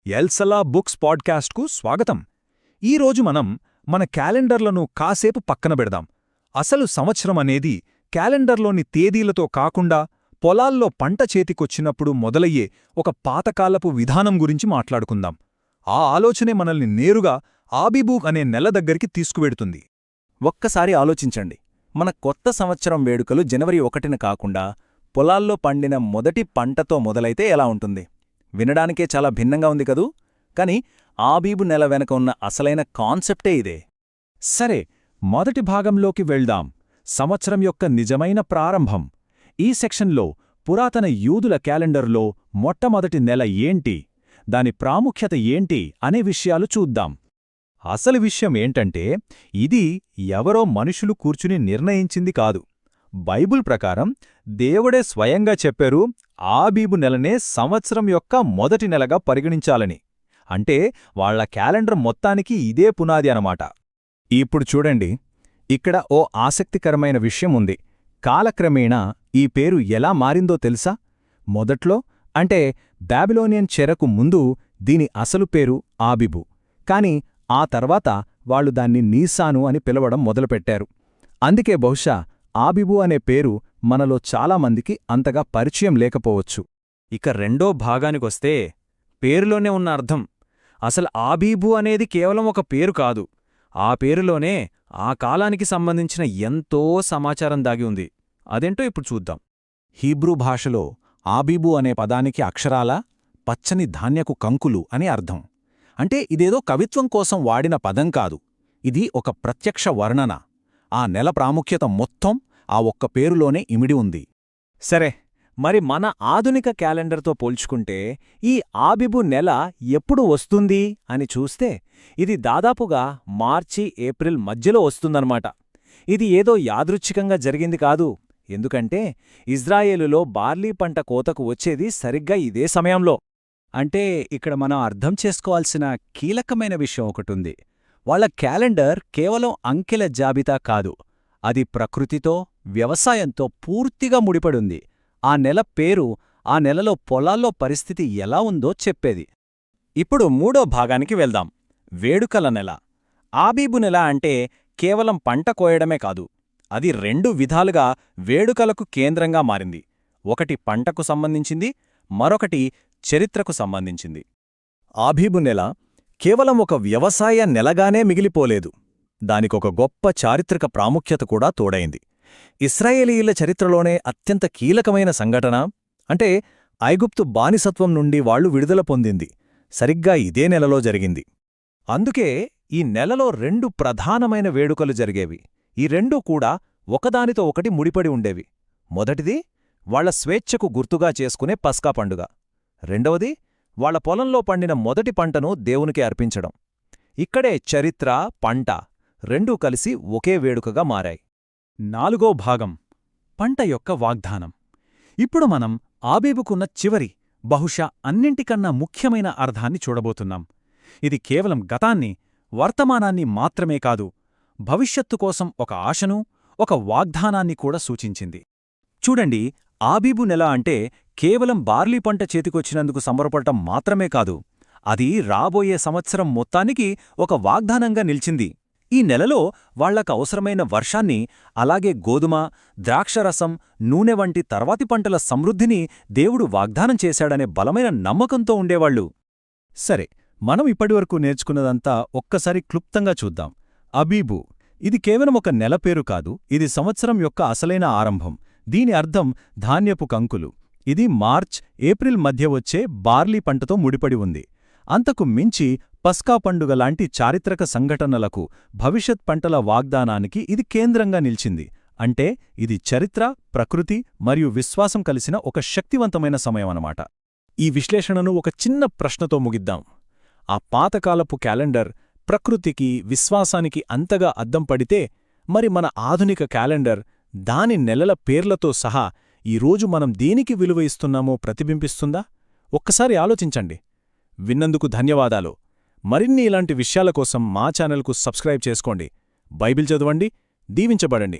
ఎల్సలా books పాడ్కాస్ట్కు స్వాగతం. ఈరోజు మనం మన క్యాలెండర్లను కాసేపు పక్కన పెడదాం. అసలు సంవత్సరం అనేది క్యాలెండర్లోని తేదీలతో కాకుండా పొలాల్లో పంట చేతికొచ్చినప్పుడు మొదలయ్యే ఒక పాతకాలపు విధానం గురించి మాట్లాడుకుందాం. ఆ ఆలోచనే మనల్ని నేరుగా ఆబీబు అనే నెల దగ్గరికి తీసుకువెడుతుంది. ఒక్కసారి ఆలోచించండి. మన కొత్త సంవత్సరం వేడుకలు జనవరి 1న కాకుండా పొలాల్లో పండిన మొదటి పంటతో మొదలైతే ఎలా ఉంటుంది? వినడానికే చాలా భిన్నంగా ఉంది కదూ. కాని ఆబీబు నెల వెనక ఉన్న అసలైన కాన్సెప్టే ఇదే. సరే, మొదటి భాగంలోకి వెళ్దాం. సంవత్సరం యొక్క నిజమైన ప్రారంభం. ఈ సెక్షన్లో పురాతన యూదుల క్యాలెండర్లో మొట్టమొదటి నెల ఏంటి, దాని ప్రాముఖ్యత ఏంటి అనే విషయాలు చూద్దాం. అసలు విషయం ఏంటంటే, ఇది ఎవరో మనుషులు కూర్చుని నిర్ణయించింది కాదు. బైబుల్ ప్రకారం దేవుడే స్వయంగా చెప్పారు, ఆబీబు నెలనే సంవత్సరం యొక్క మొదటి నెలగా పరిగణించాలని. అంటే వాళ్ల క్యాలెండర్ మొత్తానికి ఇదే పునాది అనమాట. ఇప్పుడు చూడండి, ఇక్కడ ఓ ఆసక్తికరమైన విషయం ఉంది. కాలక్రమేణా ఈ పేరు ఎలా మారిందో తెలుసా? మొదట్లో అంటే బాబిలోనియన్ చెరకు ముందు దీని అసలు పేరు ఆబీబు. కాని ఆ తర్వాత వాళ్లు దాన్ని నీసాను అని పిలవడం మొదలుపెట్టారు. అందుకే బహుశా ఆబీబు అనే పేరు మనలో చాలామందికి అంతగా పరిచయం లేకపోవచ్చు. ఇక రెండో భాగానికొస్తే, పేరులోనే ఉన్న అర్థం. అసలు ఆబీబు అనేది కేవలం ఒక పేరు కాదు. ఆ పేరులోనే ఆ కాలానికి సంబంధించిన ఎంతో సమాచారం దాగి ఉంది. అదేంటో ఇప్పుడు చూద్దాం. హీబ్రూ భాషలో ఆబీబు అనే పదానికి అక్షరాల పచ్చని ధాన్యకు కంకులు అని అర్థం. అంటే ఇదేదో కవిత్వం కోసం వాడిన పదం కాదు. ఇది ఒక ప్రత్యక్ష వర్ణన. ఆ నెల ప్రాముఖ్యత మొత్తం ఆ ఒక్క పేరులోనే ఇమిడి ఉంది. సరే, మరి మన ఆధునిక క్యాలెండర్తో పోల్చుకుంటే ఈ ఆబీబు నెల ఎప్పుడు వస్తుంది అని చూస్తే, ఇది దాదాపుగా మార్చి, ఏప్రిల్ మధ్యలో వస్తుందన్నమాట. ఇది ఏదో యాదృచ్ఛికంగా జరిగింది కాదు. ఎందుకంటే ఇజ్రాయేలులో బార్లీ పంట కోతకు వచ్చేది సరిగ్గా ఇదే సమయంలో. అంటే ఇక్కడ మనం అర్థం చేసుకోవాల్సిన కీలకమైన విషయం ఒకటుంది. వాళ్ల క్యాలెండర్ కేవలం అంకెల జాబితా కాదు. అది ప్రకృతితో, వ్యవసాయంతో పూర్తిగా ముడిపడుంది. ఆ నెల పేరు ఆ నెలలో పొలాల్లో పరిస్థితి ఎలా ఉందో చెప్పేది. ఇప్పుడు మూడో భాగానికి వెళ్దాం. వేడుకల నెల. ఆబీబు నెల అంటే కేవలం పంట కోయడమే కాదు. అది 2 విధాలుగా వేడుకలకు కేంద్రంగా మారింది. ఒకటి పంటకు సంబంధించింది, మరొకటి చరిత్రకు సంబంధించింది. ఆబీబు నెల కేవలం ఒక వ్యవసాయ నెలగానే మిగిలిపోలేదు. దానికొక గొప్ప చారిత్రక ప్రాముఖ్యత కూడా తోడైంది. ఇశ్రాయేలీయుల చరిత్రలోనే అత్యంత కీలకమైన సంఘటన అంటే ఐగుప్తు బానిసత్వం నుండి వాళ్లు విడుదల పొందింది సరిగ్గా ఇదే నెలలో జరిగింది. అందుకే ఈ నెలలో 2 ప్రధానమైన వేడుకలు జరిగేవి. ఈ రెండూ కూడా ఒకదానితో ఒకటి ముడిపడి ఉండేవి. మొదటిది వాళ్ల స్వేచ్ఛకు గుర్తుగా చేసుకునే పస్కా పండుగ. రెండవది వాళ్ల పొలంలో పండిన మొదటి పంటను దేవునికి అర్పించడం. ఇక్కడే చరిత్ర, పంట రెండూ కలిసి ఒకే వేడుకగా మారాయి. 4వ భాగం, పంట యొక్క వాగ్దానం. ఇప్పుడు మనం ఆబీబుకున్న చివరి, బహుశా అన్నింటికన్నా ముఖ్యమైన అర్థాన్ని చూడబోతున్నాం. ఇది కేవలం గతాన్ని, వర్తమానాన్ని మాత్రమే కాదు, భవిష్యత్తు కోసం ఒక ఆశను, ఒక వాగ్దానాన్ని కూడా సూచించింది. చూడండి, ఆబీబు నెల అంటే కేవలం బార్లీ పంట చేతికొచ్చినందుకు సంబరపడటం మాత్రమే కాదు, అది రాబోయే సంవత్సరం మొత్తానికి ఒక వాగ్దానంగా నిలిచింది. ఈ నెలలో వాళ్లకు అవసరమైన వర్షాన్ని, అలాగే గోధుమ, ద్రాక్షరసం, నూనె వంటి తర్వాతి పంటల సమృద్ధిని దేవుడు వాగ్దానం చేశాడనే బలమైన నమ్మకంతో ఉండేవాళ్లు. సరే, మనం ఇప్పటివరకు నేర్చుకున్నదంతా ఒక్కసారి క్లుప్తంగా చూద్దాం. అబీబు, ఇది కేవలం ఒక నెల పేరు కాదు, ఇది సంవత్సరం యొక్క అసలైన ఆరంభం. దీని అర్థం ధాన్యపు కంకులు. ఇది మార్చ్, ఏప్రిల్ మధ్య వచ్చే బార్లీ పంటతో ముడిపడి ఉంది. అంతకు మించి పస్కా పండుగ లాంటి చారిత్రక సంఘటనలకు, భవిష్యత్ పంటల వాగ్దానానికి ఇది కేంద్రంగా నిలిచింది. అంటే ఇది చరిత్ర, ప్రకృతి మరియు విశ్వాసం కలిసిన ఒక శక్తివంతమైన సమయమన్నమాట. ఈ విశ్లేషణను ఒక చిన్న ప్రశ్నతో ముగిద్దాం. ఆ పాతకాలపు క్యాలెండర్ ప్రకృతికి, విశ్వాసానికి అంతగా అద్దం పడితే, మరి మన ఆధునిక క్యాలెండర్ దాని నెలల పేర్లతో సహా ఈరోజు మనం దేనికి విలువ ఇస్తున్నామో ప్రతిబింబిస్తుందా? ఒక్కసారి ఆలోచించండి. విన్నందుకు ధన్యవాదాలు. మరిన్ని ఇలాంటి విషయాల కోసం మా ఛానల్కు సబ్స్క్రైబ్ చేసుకోండి. బైబిల్ చదవండి, దీవించబడండి.